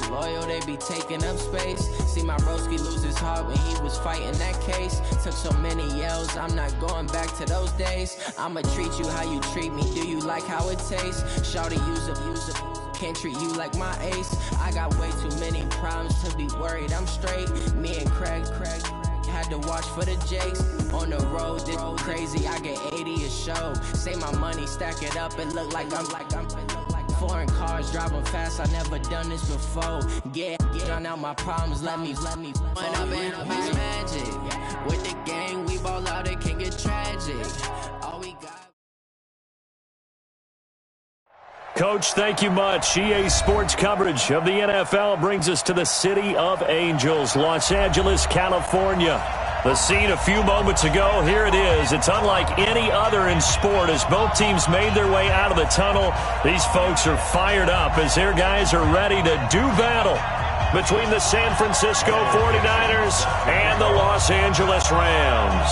be loyal, they be taking up space. See my broski lose his heart when he was fighting that case. Took so many yells, I'm not going back to those days. I'ma treat you how you treat me, do you like how it tastes? Shawty use up, can't treat you like my ace. I got way too many problems to be worried, I'm straight. Me and Craig had to watch for the Jakes. On the road, this crazy, I get 80 a show. Say my money, stack it up, it look like I'm foreign cars, driving fast, I never done this before. Get on out my problems, let me When I've been magic. With the gang, we ball out, it can get tragic. All we got. Coach, thank you much. EA Sports coverage of the NFL brings us to the City of Angels, Los Angeles, California. The scene a few moments ago, here it is. It's unlike any other in sport as both teams made their way out of the tunnel. These folks are fired up as their guys are ready to do battle between the San Francisco 49ers and the Los Angeles Rams.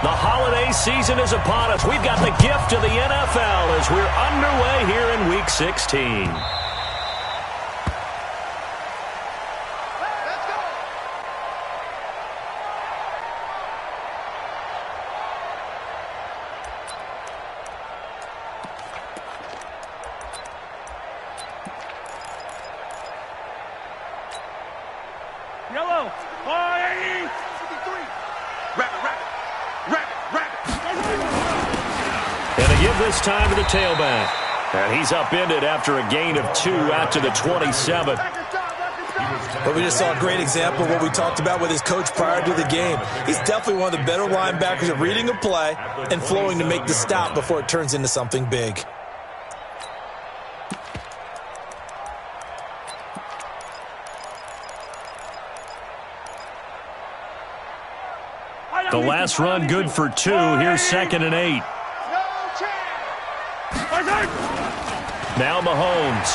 The holiday season is upon us. We've got the gift of the NFL as we're underway here in Week 16. Yellow, fire! And to give this time to the tailback. And he's upended after a gain of 2 out to the 27. But we just saw a great example of what we talked about with his coach prior to the game. He's definitely one of the better linebackers at reading a play and flowing to make the stop before it turns into something big. The last run good for 2. Here's 2nd and 8. Now Mahomes.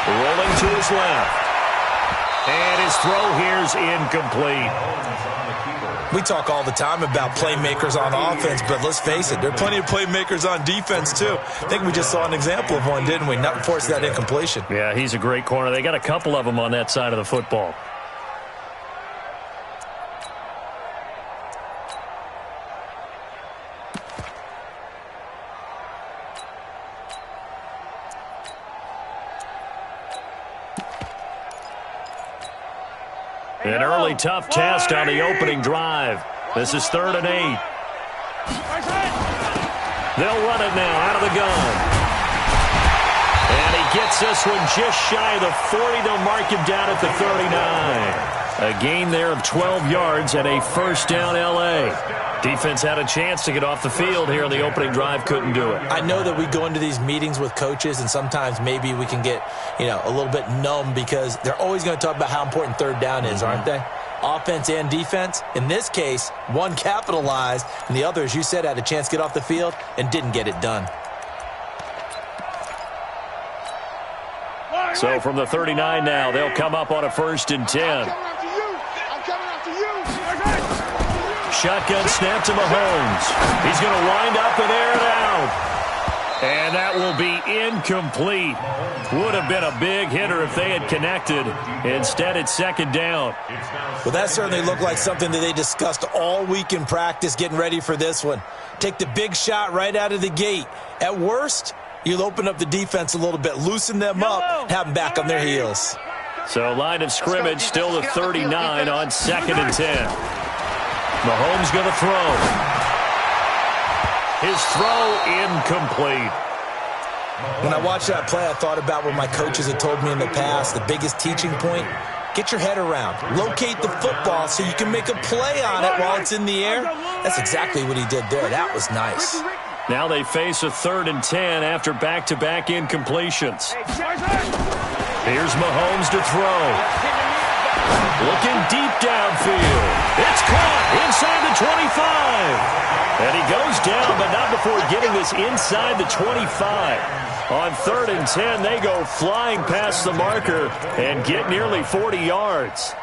Rolling to his left. And his throw here's incomplete. We talk all the time about playmakers on offense, but let's face it, there are plenty of playmakers on defense too. I think we just saw an example of one, didn't we? Not force that incompletion. Yeah, he's a great corner. They got a couple of them on that side of the football. An early tough test on the opening drive. This is 3rd and 8. They'll run it now out of the gun. And he gets this one just shy of the 40. They'll mark him down at the 39. A gain there of 12 yards and a first down L.A. Defense had a chance to get off the field here on the opening drive, couldn't do it. I know that we go into these meetings with coaches, and sometimes maybe we can get, a little bit numb because they're always going to talk about how important 3rd down is, aren't they? Offense and defense. In this case, one capitalized, and the other, as you said, had a chance to get off the field and didn't get it done. So from the 39 now, they'll come up on a 1st and 10. Shotgun snap to Mahomes. He's going to wind up and air it out. And that will be incomplete. Would have been a big hitter if they had connected. Instead, it's 2nd down. Well, that certainly looked like something that they discussed all week in practice getting ready for this one. Take the big shot right out of the gate. At worst, you'll open up the defense a little bit, loosen them up, have them back on their heels. So line of scrimmage still the 39 on 2nd and 10. Mahomes going to throw. His throw incomplete. When I watched that play, I thought about what my coaches had told me in the past. The biggest teaching point, get your head around. Locate the football so you can make a play on it while it's in the air. That's exactly what he did there. That was nice. Now they face a 3rd and 10 after back-to-back incompletions. Here's Mahomes to throw. Looking deep downfield. It's caught inside the 25. And he goes down, but not before getting this inside the 25. On 3rd and 10, they go flying past the marker and get nearly 40 yards.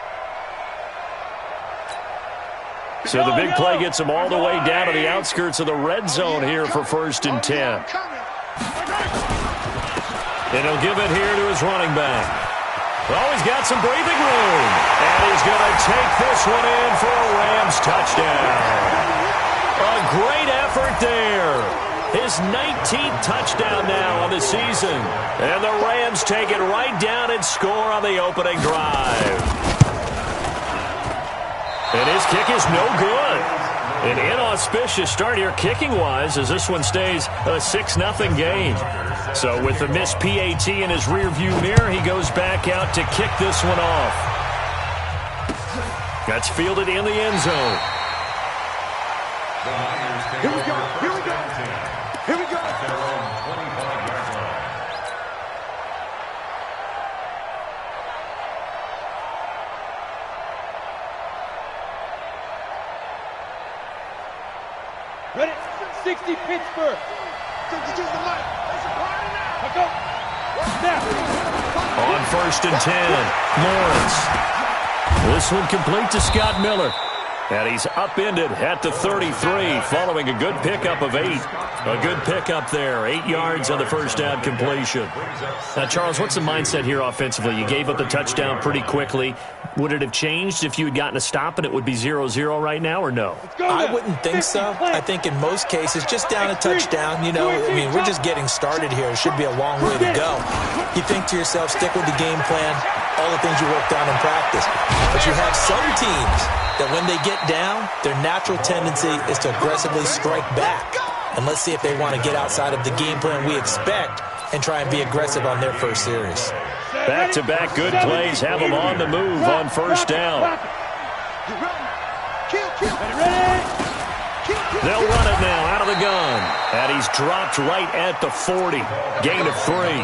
So the big play gets them all the way down to the outskirts of the red zone here for 1st and 10. And he'll give it here to his running back. Oh, he's got some breathing room. And he's going to take this one in for a Rams touchdown. A great effort there. His 19th touchdown now on the season. And the Rams take it right down and score on the opening drive. And his kick is no good. An inauspicious start here kicking-wise as this one stays a 6-0 game. So with the missed PAT in his rearview mirror, he goes back out to kick this one off. That's fielded in the end zone. Here we go. Here we go. Here we go. Ready? 60 Pittsburgh. On 1st and 10, Lawrence. This one complete to Scott Miller. And he's upended at the 33 following a good pickup of 8. A good pickup there. 8 yards on the first down completion. Now, Charles, what's the mindset here offensively? You gave up the touchdown pretty quickly. Would it have changed if you had gotten a stop and it would be 0-0 right now or no? I wouldn't think so. I think in most cases, just down a touchdown, you know, I mean, we're just getting started here. It should be a long way to go. You think to yourself, stick with the game plan, all the things you worked on in practice. But you have some teams that when they get down, their natural tendency is to aggressively strike back. And let's see if they want to get outside of the game plan we expect and try and be aggressive on their first series. Back-to-back good plays have them on the move on first down. They'll run it now out of the gun. And he's dropped right at the 40. Gain of 3.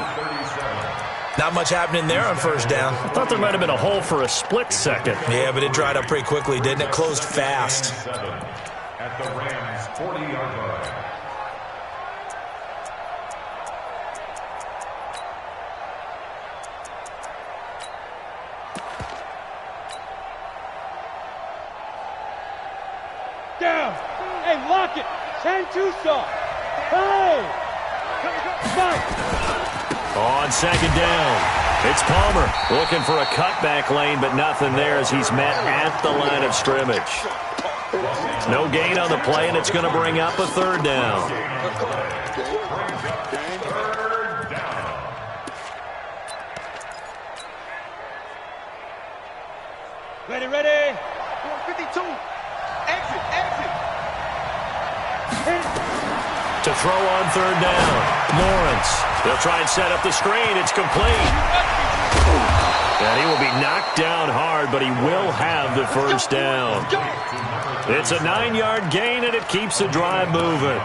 Not much happening there on first down. I thought there might have been a hole for a split second. Yeah, but it dried up pretty quickly, didn't it? Closed fast. At the Rams' 40-yard line. Down. Hey, lock it. 10 Tucson. Oh. On second down, it's Palmer looking for a cutback lane, but nothing there as he's met at the line of scrimmage. No gain on the play, and it's going to bring up a third down. Ready, ready. 52. Exit. To throw on third down, Lawrence. They'll try and set up the screen. It's complete. And he will be knocked down hard, but he will have the first down. It's a 9-yard gain, and it keeps the drive moving.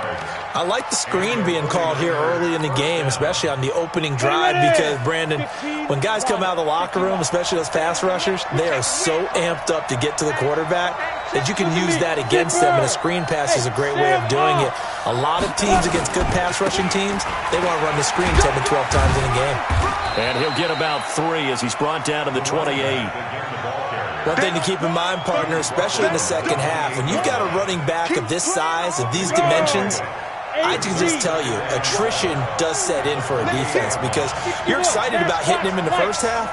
I like the screen being called here early in the game, especially on the opening drive, because, Brandon, when guys come out of the locker room, especially those pass rushers, they are so amped up to get to the quarterback that you can use that against them, and a screen pass is a great way of doing it. A lot of teams against good pass rushing teams, they want to run the screen 10 to 12 times in a game. And he'll get about 3 as he's brought down to the 28. One thing to keep in mind, partner, especially in the second half, when you've got a running back of this size, of these dimensions, I can just tell you, attrition does set in for a defense because you're excited about hitting him in the first half.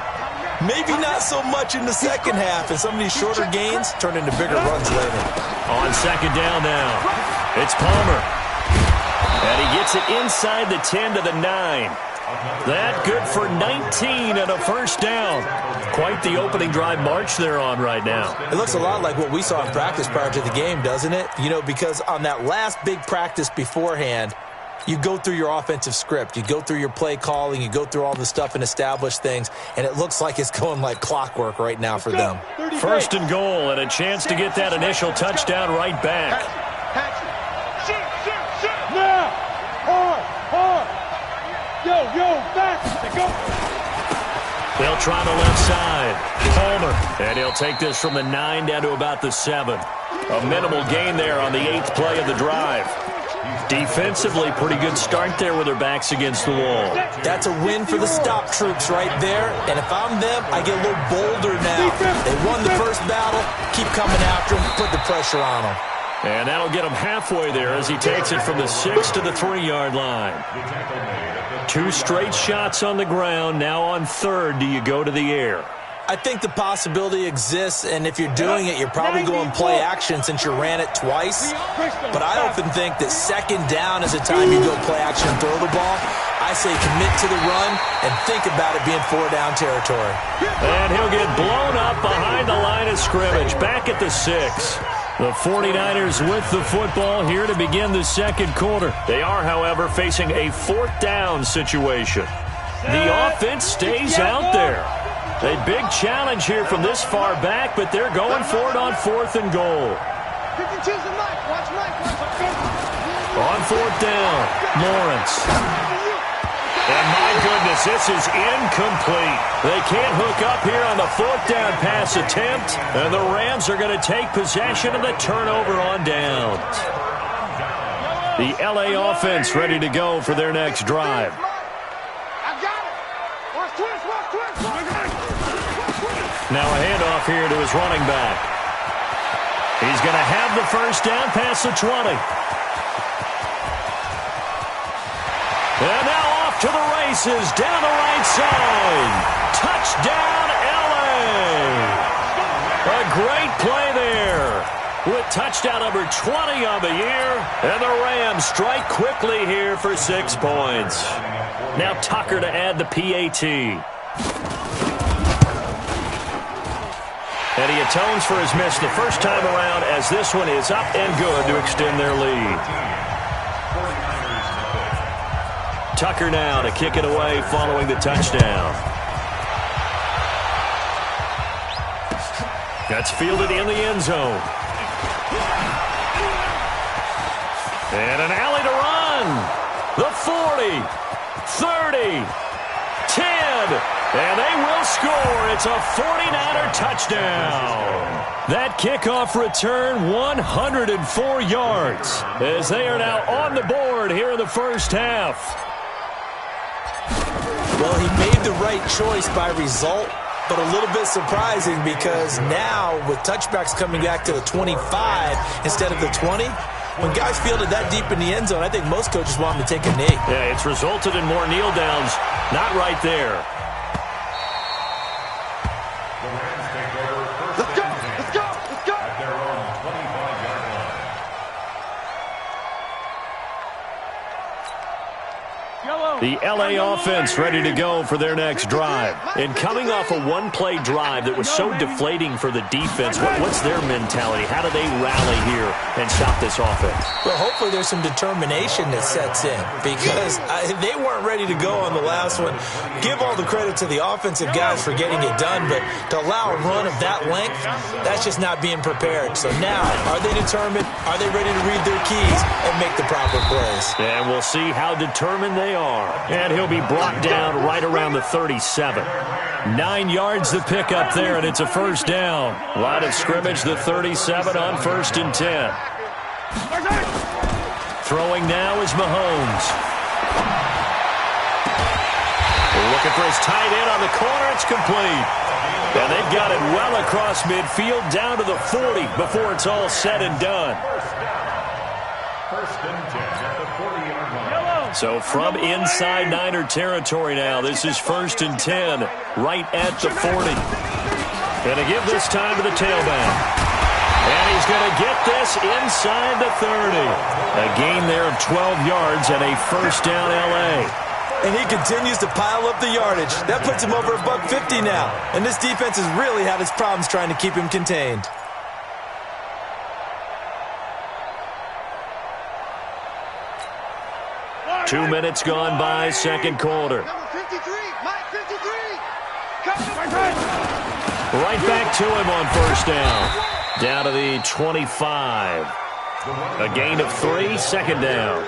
Maybe not so much in the second half, and some of these shorter gains turn into bigger runs later. On second down now, it's Palmer. And he gets it inside the 10 to the 9. That good for 19 and a first down. Quite the opening drive march they're on right now. It looks a lot like what we saw in practice prior to the game, doesn't it? You know, because on that last big practice beforehand, you go through your offensive script. You go through your play calling. You go through all the stuff and establish things. And it looks like it's going like clockwork right now for them. First and goal and a chance to get that initial touchdown right back. Now. Hard. Yo, back. Go. They'll try the left side. Palmer. And he'll take this from the 9 down to about the 7. A minimal gain there on the 8th play of the drive. Defensively, pretty good start there with their backs against the wall. That's a win for the stop troops right there. And if I'm them, I get a little bolder now. They won the first battle. Keep coming after them. Put the pressure on them. And that'll get him halfway there as he takes it from the 6 to the 3-yard line. 2 straight shots on the ground. Now on 3rd, do you go to the air? I think the possibility exists, and if you're doing it, you're probably going play action since you ran it twice. But I often think that 2nd down is a time you go play action and throw the ball. I say commit to the run and think about it being 4-down territory. And he'll get blown up behind the line of scrimmage, back at the 6. The 49ers with the football here to begin the 2nd quarter. They are, however, facing a 4th down situation. The offense stays out there. A big challenge here from this far back, but they're going for it on 4th and goal. On 4th down, Lawrence. And my goodness, this is incomplete. They can't hook up here on the 4th down pass attempt, and the Rams are going to take possession of the turnover on downs. The LA offense ready to go for their next drive. Now a handoff here to his running back. He's going to have the 1st down past the 20. And now off to the races down the right side. Touchdown, LA. A great play there with touchdown number 20 on the year. And the Rams strike quickly here for 6 points. Now Tucker to add the PAT. And he atones for his miss the first time around as this one is up and good to extend their lead. Tucker now to kick it away following the touchdown. That's fielded in the end zone. And an alley to run. The 40, 30, 10. And they will score. It's a 49er touchdown. That kickoff return, 104 yards, as they are now on the board here in the first half. Well, he made the right choice by result, but a little bit surprising because now with touchbacks coming back to the 25 instead of the 20, when guys fielded that deep in the end zone, I think most coaches want them to take a knee. Yeah, it's resulted in more kneel downs. Not right there. The LA offense ready to go for their next drive. And coming off a one-play drive that was so deflating for the defense, what's their mentality? How do they rally here and stop this offense? Well, hopefully there's some determination that sets in because they weren't ready to go on the last one. Give all the credit to the offensive guys for getting it done, but to allow a run of that length, that's just not being prepared. So now, are they determined? Are they ready to read their keys and make the proper plays? And we'll see how determined they are. And he'll be brought down right around the 37. 9 yards to pick up there, and it's a first down. Line of scrimmage, the 37 on 1st and 10. Throwing now is Mahomes. Looking for his tight end on the corner. It's complete. And they've got it well across midfield down to the 40 before it's all said and done. First and 10 at the 40-yard line. So from inside Niner territory now, this is 1st and 10 right at the 40. Going to give this time to the tailback. And he's going to get this inside the 30. A gain there of 12 yards and a first down LA. And he continues to pile up the yardage. That puts him over $150 now. And this defense has really had its problems trying to keep him contained. Two minutes gone by, second quarter. Right back to him on first down. Down to the 25. A gain of 3, second down.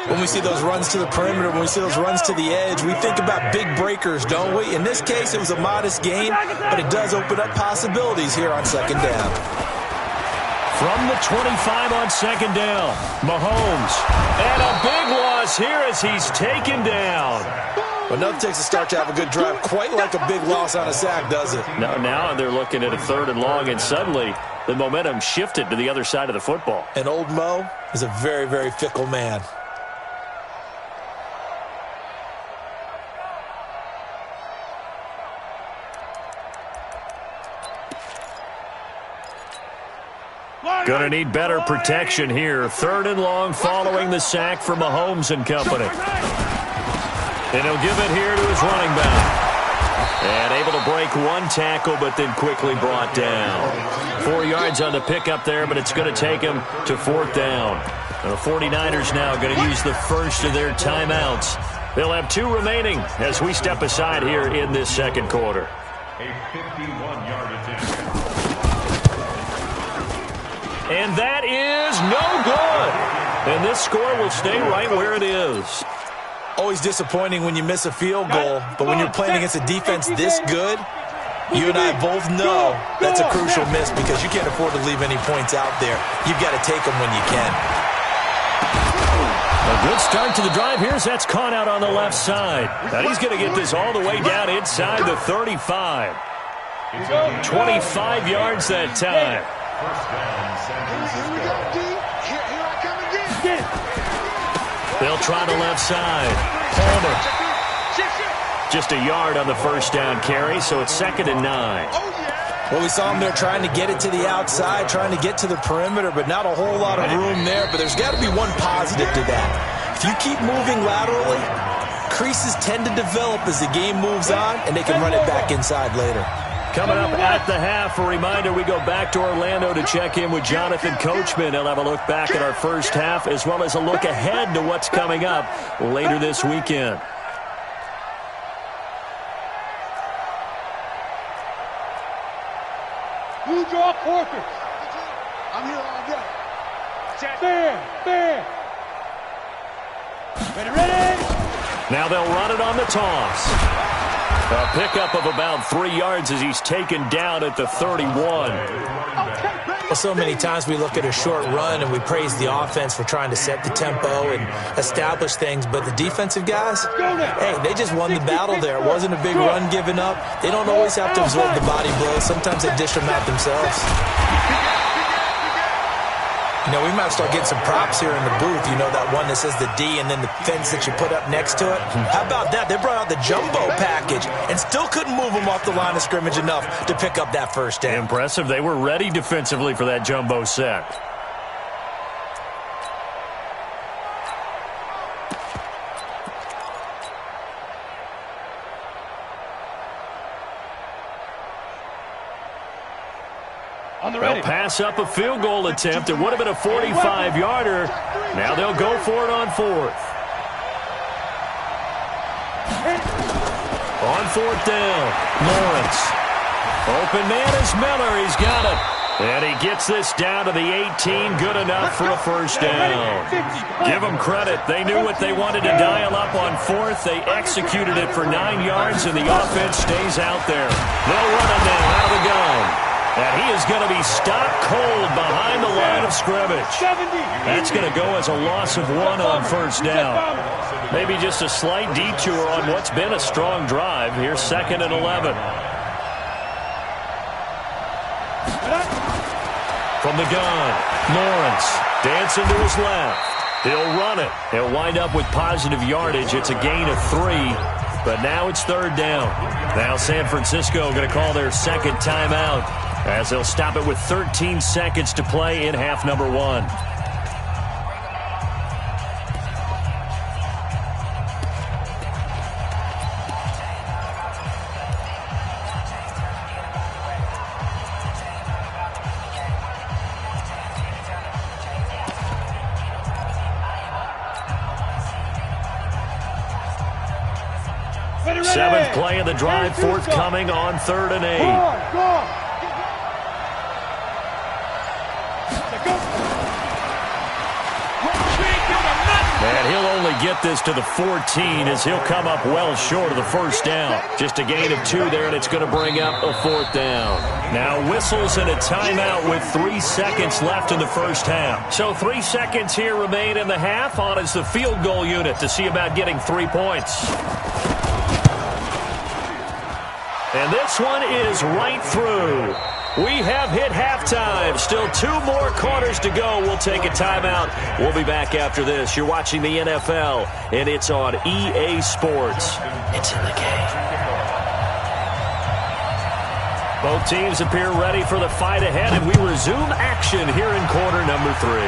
When we see those runs to the perimeter, when we see those runs to the edge, we think about big breakers, don't we? In this case, it was a modest gain, but it does open up possibilities here on second down. From the 25 on second down, Mahomes. And a big loss here as he's taken down. Well, nothing takes a start to have a good drive quite like a big loss on a sack, does it? Now they're looking at a 3rd and long, and suddenly the momentum shifted to the other side of the football. And old Mo is a very, very fickle man. Gonna need better protection here. 3rd and long following the sack from Mahomes and company. And he'll give it here to his running back. And able to break one tackle, but then quickly brought down. 4 yards on the pickup there, but it's going to take him to 4th down. And the 49ers now going to use the first of their timeouts. They'll have 2 remaining as we step aside here in this second quarter. A 51-yard attempt. And that is no good. And this score will stay right where it is. Always disappointing when you miss a field goal, but when you're playing against a defense this good, you and I both know that's a crucial miss because you can't afford to leave any points out there. You've got to take them when you can. A good start to the drive here as that's caught out on the left side. Now he's going to get this all the way down inside the 35. 25 yards that time. First down, San Francisco. Here I come again. They'll try the left side. Palmer. Just a yard on the first down carry, so it's 2nd and 9. Well, we saw him there trying to get it to the outside, trying to get to the perimeter, but not a whole lot of room there. But there's got to be one positive to that. If you keep moving laterally, creases tend to develop as the game moves on, and they can run it back inside later. Coming up at the half, a reminder, we go back to Orlando to check in with Jonathan Coachman. He'll have a look back at our first half as well as a look ahead to what's coming up later this weekend. You draw quarters. I'm here all day. Stand. Ready. Now they'll run it on the toss. A pickup of about 3 yards as he's taken down at the 31. Well, so many times we look at a short run and we praise the offense for trying to set the tempo and establish things, but the defensive guys, hey, they just won the battle there. It wasn't a big run given up. They don't always have to absorb the body blows. Sometimes they dish them out themselves. You know, we might start getting some props here in the booth. You know, that one that says the D and then the fence that you put up next to it. How about that? They brought out the jumbo package and still couldn't move them off the line of scrimmage enough to pick up that first down. Impressive. They were ready defensively for that jumbo set. They'll pass up a field goal attempt. It would have been a 45-yarder. Now they'll go for it on 4th. On 4th down, Lawrence. Open man is Miller. He's got it. And he gets this down to the 18. Good enough for a first down. Give them credit. They knew what they wanted to dial up on 4th. They executed it for 9 yards, and the offense stays out there. They'll run it now out of the gun. And he is going to be stopped cold behind the line of scrimmage. That's going to go as a loss of 1 on first down. Maybe just a slight detour on what's been a strong drive. Here's 2nd and 11. From the gun, Lawrence dancing to his left. He'll run it. He'll wind up with positive yardage. It's a gain of 3. But now it's 3rd down. Now San Francisco going to call their second timeout as they'll stop it with 13 seconds to play in half number 1. Seventh play of the drive, forthcoming on 3rd and 8. Go on. And he'll only get this to the 14 as he'll come up well short of the first down. Just a gain of 2 there, and it's going to bring up a 4th down. Now whistles and a timeout with 3 seconds left in the first half. So 3 seconds here remain in the half. On is the field goal unit to see about getting 3 points. And this one is right through. We have hit halftime. Still 2 more quarters to go. We'll take a timeout. We'll be back after this. You're watching the NFL, and it's on EA Sports. It's in the game. Both teams appear ready for the fight ahead, and we resume action here in quarter number 3.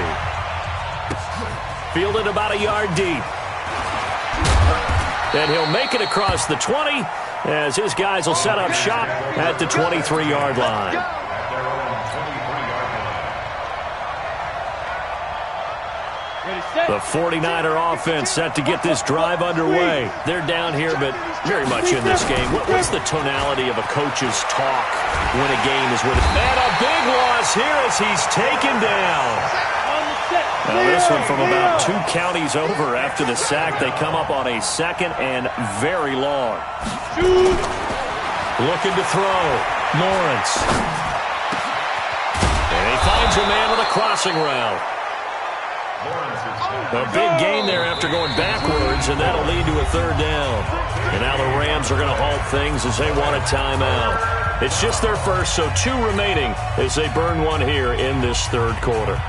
Fielded about a yard deep. And he'll make it across the 20 as his guys will set up shop at the 23-yard line. The 49er offense set to get this drive underway. They're down here, but very much in this game. What's the tonality of a coach's talk when a game is with it? And a big loss here as he's taken down. Now this one from about 2 counties over after the sack. They come up on a 2nd and very long. Looking to throw. Lawrence. And he finds a man with a crossing route. A big gain there after going backwards, and that'll lead to a 3rd down. And now the Rams are going to halt things as they want a timeout. It's just their first, so 2 remaining as they burn one here in this 3rd quarter.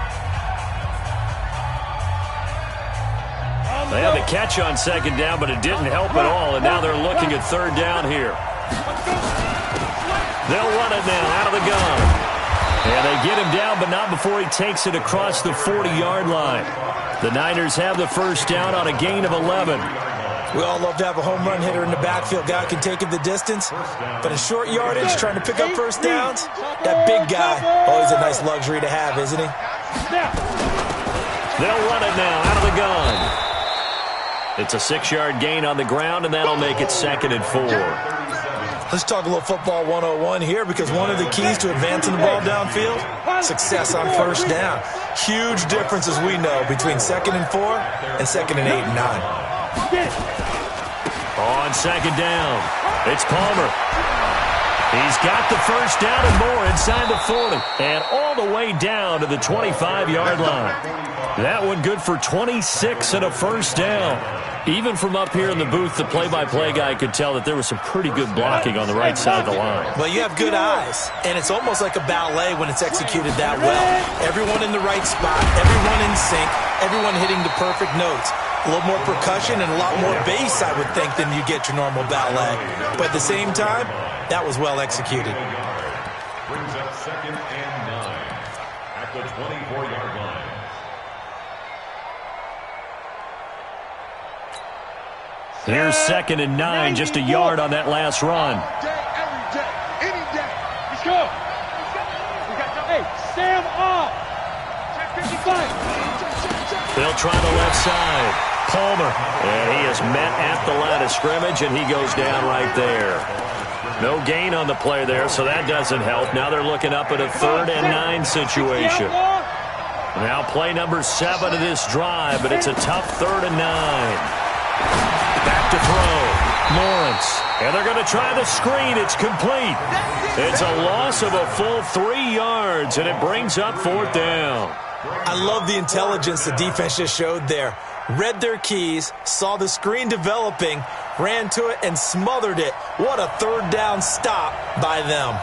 They had the catch on 2nd down, but it didn't help at all, and now they're looking at 3rd down here. They'll run it now out of the gun. And they get him down, but not before he takes it across the 40-yard line. The Niners have the 1st down on a gain of 11. We all love to have a home run hitter in the backfield. Guy can take it the distance. But in short yardage, trying to pick up 1st downs, that big guy, always a nice luxury to have, isn't he? They'll run it now out of the gun. It's a 6-yard gain on the ground, and that'll make it 2nd and 4. Let's talk a little football 101 here, because one of the keys to advancing the ball downfield, success on 1st down. Huge difference, as we know, between 2nd and 4 and 2nd and 8 and 9. On 2nd down, it's Palmer. He's got the 1st down and more inside the 40. And all the way down to the 25-yard line. That one good for 26 and a 1st down. Even from up here in the booth, the play-by-play guy could tell that there was some pretty good blocking on the right side of the line. Well, you have good eyes, and it's almost like a ballet when it's executed that well. Everyone in the right spot, everyone in sync, everyone hitting the perfect notes. A little more percussion and a lot more bass, I would think, than you get your normal ballet. But at the same time, that was well executed. Brings up 2nd and 9 at the 24-yard line. Here's 2nd and 9, just a yard on that last run. Every day, any day. Let's go. Hey, Sam off. Check 55. They'll try the left side. Palmer. And he is met at the line of scrimmage, and he goes down right there. No gain on the play there, so that doesn't help. Now they're looking up at a 3rd and 9 situation. Now play number 7 of this drive, but it's a tough 3rd and 9. Back to throw. Lawrence. And they're going to try the screen. It's complete. It's a loss of a full 3 yards, and it brings up 4th down. I love the intelligence the defense just showed there. Read their keys, saw the screen developing, ran to it, and smothered it. What a 3rd down stop by them.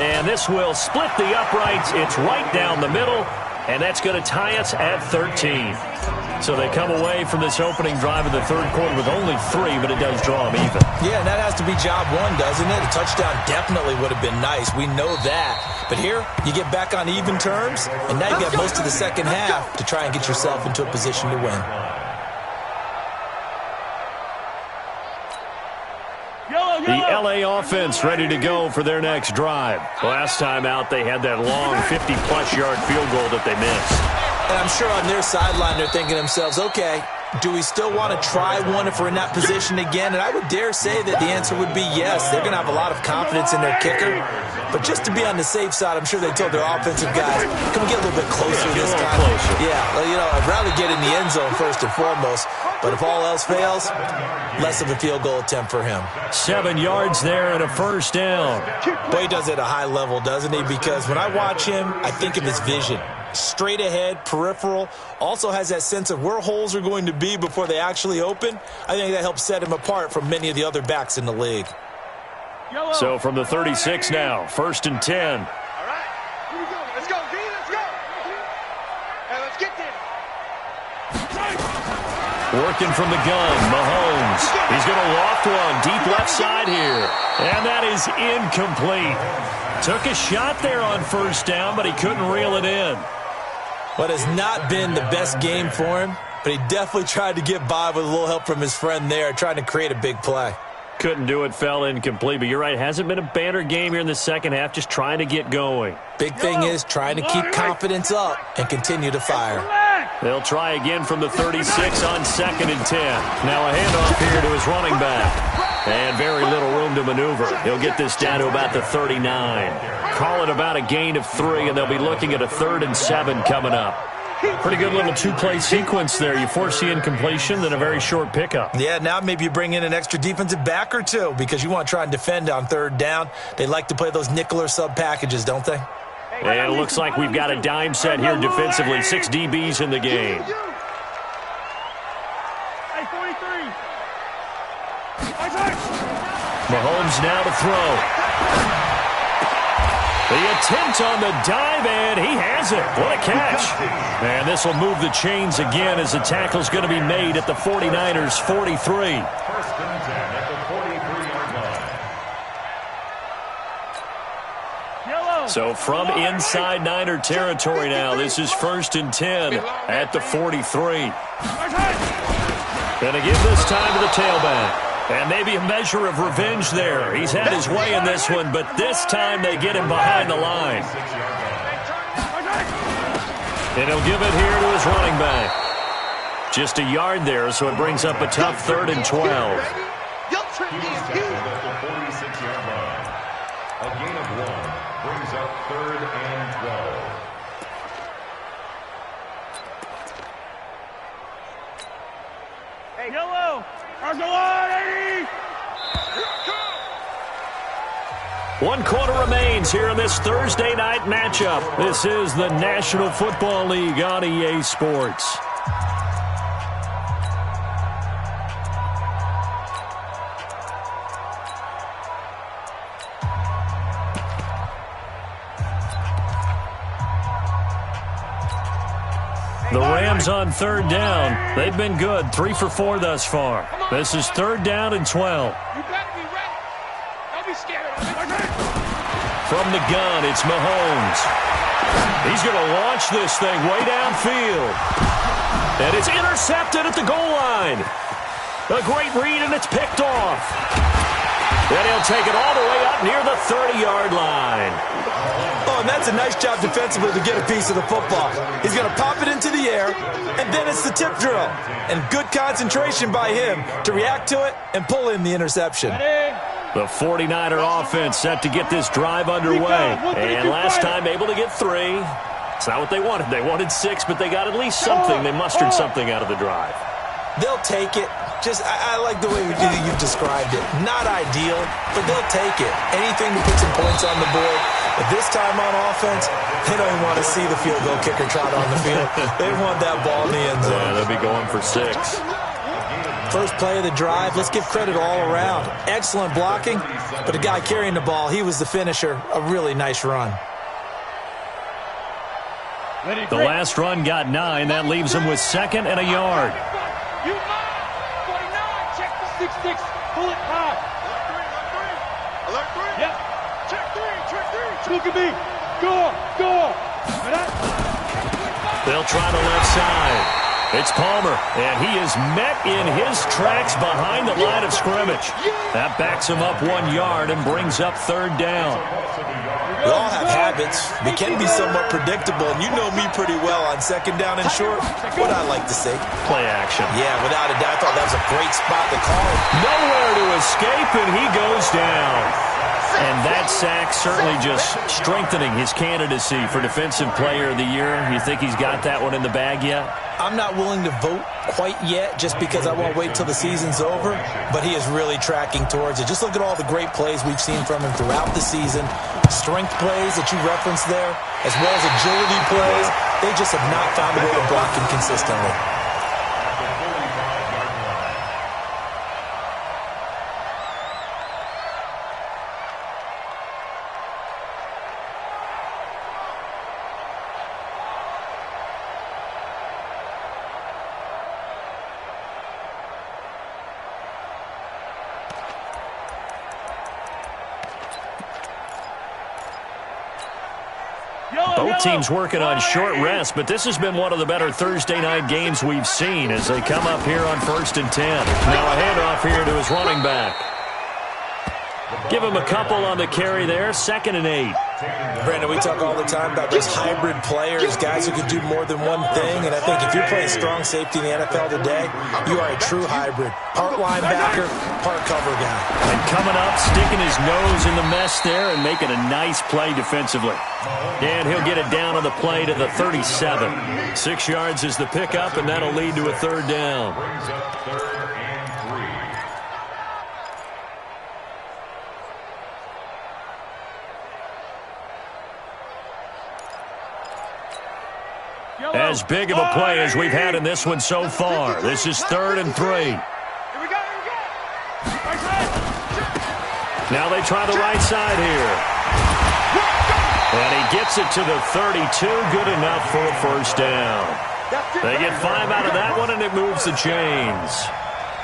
And this will split the uprights. It's right down the middle, and that's going to tie us at 13. So they come away from this opening drive of the 3rd quarter with only 3, but it does draw them even. Yeah, and that has to be job 1, doesn't it? A touchdown definitely would have been nice. We know that. But here, you get back on even terms, and now you've got most of the 2nd half to try and get yourself into a position to win. The L.A. offense ready to go for their next drive. Last time out, they had that long 50-plus yard field goal that they missed. And I'm sure on their sideline they're thinking to themselves, okay, do we still want to try one if we're in that position again? And I would dare say that the answer would be yes. They're going to have a lot of confidence in their kicker. But just to be on the safe side, I'm sure they told their offensive guys, can we get a little bit closer this time? Yeah, well, you know, I'd rather get in the end zone first and foremost. But if all else fails, less of a field goal attempt for him. 7 yards there and a 1st down. Boy, he does it at a high level, doesn't he? Because when I watch him, I think of his vision. straight ahead, peripheral, also has that sense of where holes are going to be before they actually open. I think that helps set him apart from many of the other backs in the league. So from the 36 now, 1st and 10. All right, here we go. Let's go, D. Let's go. Hey, let's get there. Working from the gun, Mahomes. He's going to loft one deep left side here. And that is incomplete. Took a shot there on 1st down, but he couldn't reel it in. What has not been the best game for him, but he definitely tried to get by with a little help from his friend there, trying to create a big play. Couldn't do it, fell incomplete. But you're right, hasn't been a banner game here in the second half, just trying to get going. Big thing is trying to keep confidence up and continue to fire. They'll try again from the 36 on 2nd and 10. Now a handoff here to his running back. And very little room to maneuver. He'll get this down to about the 39. Call it about a gain of 3, and they'll be looking at a 3rd and 7 coming up. Pretty good little two-play sequence there. You force the incompletion, then a very short pickup. Yeah, now maybe you bring in an extra defensive back or two because you want to try and defend on 3rd down. They like to play those nickel or sub packages, don't they? And it looks like we've got a dime set here defensively. 6 DBs in the game. Mahomes now to throw. The attempt on the dive, and he has it. What a catch. And this will move the chains again as the tackle's going to be made at the 49ers' 43. 1st and 10 at the 43-yard line. So from inside Niner territory now, this is 1st and 10 at the 43. Going to give this time to the tailback. And maybe a measure of revenge there. He's had his way in this one, but this time they get him behind the line. And he'll give it here to his running back. Just a yard there, so it brings up a tough 3rd and 12. He's tackled at the 46-yard line. A gain of 1 brings up 3rd and 12. Hey, yellow. Argolani! 1 quarter remains here in this Thursday night matchup. This is the National Football League on EA Sports. The Rams on 3rd down. They've been good, 3 for 4 thus far. This is 3rd down and 12. You better be ready. Don't be scared. From the gun, it's Mahomes. He's going to launch this thing way downfield. And it's intercepted at the goal line. A great read, and it's picked off. Then he'll take it all the way up near the 30-yard line. Oh, and that's a nice job defensively to get a piece of the football. He's going to pop it into the air, and then it's the tip drill. And good concentration by him to react to it and pull in the interception. The 49er offense set to get this drive underway. And last time able to get 3. It's not what they wanted. They wanted 6, but they got at least something. They mustered something out of the drive. They'll take it. I like the way you've described it. Not ideal, but they'll take it. Anything to put some points on the board. But this time on offense, they don't even want to see the field goal kicker trot on the field. They want that ball in the end zone. Yeah, they'll be going for 6. First play of the drive, let's give credit all around. Excellent blocking, but the guy carrying the ball, he was the finisher. A really nice run. The last run got 9. That leaves him with 2nd and a yard. You mind? 49, check the 6-6. Pull it high. Alert 3. Yep. Check 3. Look at me. Go. They'll try the left side. It's Palmer, and he is met in his tracks behind the line of scrimmage. That backs him up 1 yard and brings up 3rd down. We all have habits. We can be somewhat predictable, and you know me pretty well on 2nd down and short. What I like to say. Play action. Yeah, without a doubt, I thought that was a great spot to call him. Nowhere to escape, and he goes down. And that sack certainly just strengthening his candidacy for Defensive Player of the Year. You think he's got that one in the bag yet? I'm not willing to vote quite yet just because I won't wait till the season's over, but he is really tracking towards it. Just look at all the great plays we've seen from him throughout the season. Strength plays that you referenced there, as well as agility plays. They just have not found a way to block him consistently. Both teams working on short rest, but this has been one of the better Thursday night games we've seen as they come up here on 1st and 10. Now a handoff here to his running back. Give him a couple on the carry there, 2nd and 8. Brandon, we talk all the time about those hybrid players, guys who can do more than one thing, and I think if you're playing strong safety in the NFL today, you are a true hybrid. Part linebacker, part cover guy. And coming up, sticking his nose in the mess there and making a nice play defensively. And he'll get it down on the play to the 37. 6 yards is the pickup, and that'll lead to a 3rd down. Brings up 3rd and 3. As big of a play as we've had in this one so far. This is 3rd and 3. Here we go. Now they try the right side here. And he gets it to the 32. Good enough for a 1st down. They get 5 out of that one, and it moves the chains.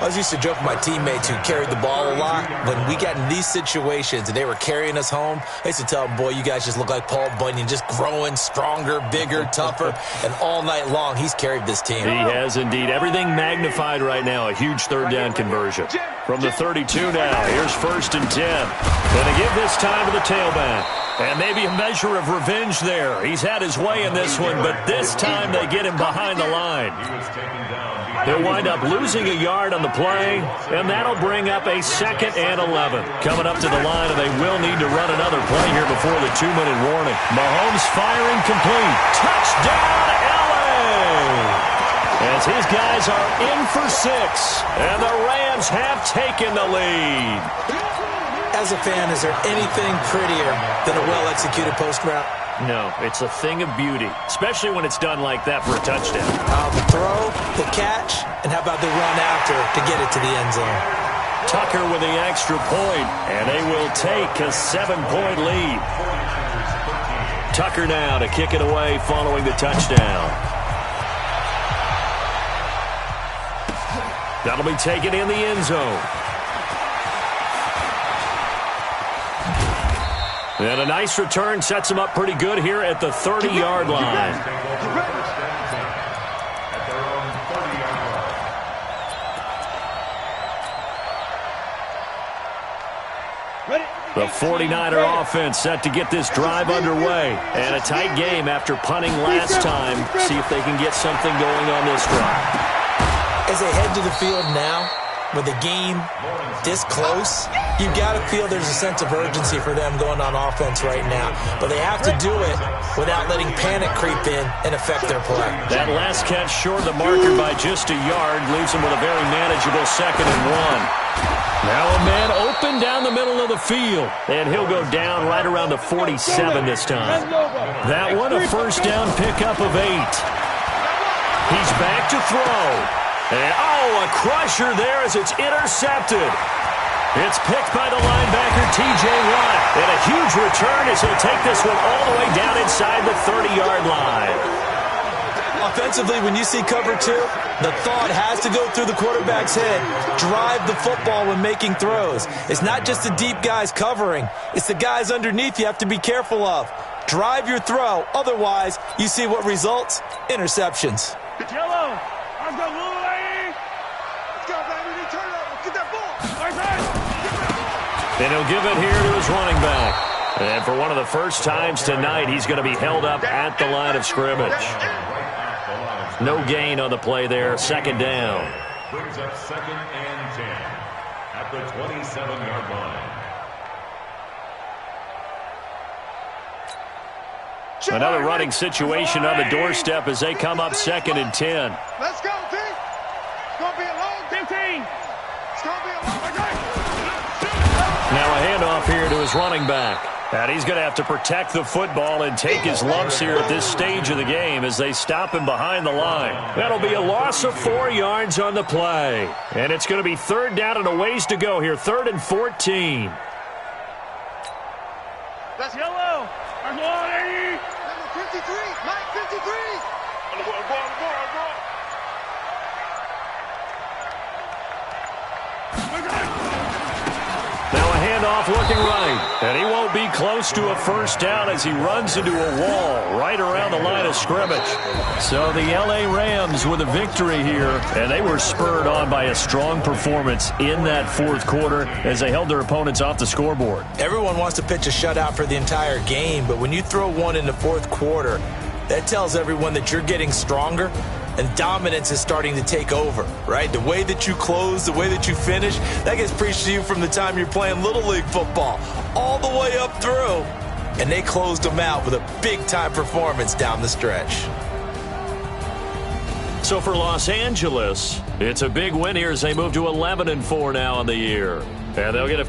I was used to joke with my teammates who carried the ball a lot. When we got in these situations and they were carrying us home, I used to tell them, boy, you guys just look like Paul Bunyan, just growing stronger, bigger, tougher. And all night long, he's carried this team. He has indeed. Everything magnified right now. A huge 3rd down conversion. From the 32 now, here's 1st and 10. Going to give this time to the tailback. And maybe a measure of revenge there. He's had his way in this one, but this time they get him behind the line. They'll wind up losing a yard on the play, and that'll bring up a 2nd and 11. Coming up to the line, and they will need to run another play here before the 2-minute warning. Mahomes firing complete. Touchdown, LA! As his guys are in for 6, and the Rams have taken the lead. As a fan, is there anything prettier than a well-executed post route? No, it's a thing of beauty, especially when it's done like that for a touchdown. The throw, the catch, and how about the run after to get it to the end zone? Tucker with the extra point, and they will take a 7-point lead. Tucker now to kick it away following the touchdown. That'll be taken in the end zone. And a nice return sets him up pretty good here at the 30-yard line. The 49er offense set to get this drive underway. And a tight game after punting last time. See if they can get something going on this drive. As they head to the field now, with the game this close, you've got to feel there's a sense of urgency for them going on offense right now. But they have to do it without letting panic creep in and affect their play. That last catch short of the marker by just a yard leaves them with a very manageable 2nd and 1. Now a man open down the middle of the field, and he'll go down right around the 47 this time. That one a 1st down pickup of 8. He's back to throw. And, a crusher there as it's intercepted. It's picked by the linebacker, T.J. Watt. And a huge return as he'll take this one all the way down inside the 30-yard line. Offensively, when you see cover 2, the thought has to go through the quarterback's head. Drive the football when making throws. It's not just the deep guys covering. It's the guys underneath you have to be careful of. Drive your throw. Otherwise, you see what results? Interceptions. Yellow. Let's go, Lou. Let's go, baby. Turn it up. Get that ball. And he'll give it here to his running back. And for one of the first times tonight, he's going to be held up at the line of scrimmage. No gain on the play there. 2nd down. Brings up 2nd and 10 at the 27-yard line. Another running situation on the doorstep as they come up 2nd and 10. Let's go, team. It's going to be a long 15. It's going to be a long. Now a handoff here to his running back. And he's going to have to protect the football and take his lumps here at this stage of the game as they stop him behind the line. That'll be a loss of 4 yards on the play. And it's going to be 3rd down and a ways to go here, 3rd and 14. That's yellow. There's one, 80. Number 53, Mike 53. Now a handoff looking right. And he won't be close to a 1st down as he runs into a wall right around the line of scrimmage. So the L.A. Rams with a victory here, and they were spurred on by a strong performance in that 4th quarter as they held their opponents off the scoreboard. Everyone wants to pitch a shutout for the entire game, but when you throw one in the 4th quarter, that tells everyone that you're getting stronger and dominance is starting to take over, right? The way that you close, the way that you finish, that gets preached to you from the time you're playing Little League football all the way up through. And they closed them out with a big-time performance down the stretch. So for Los Angeles, it's a big win here as they move to 11-4 now on the year. And they'll get a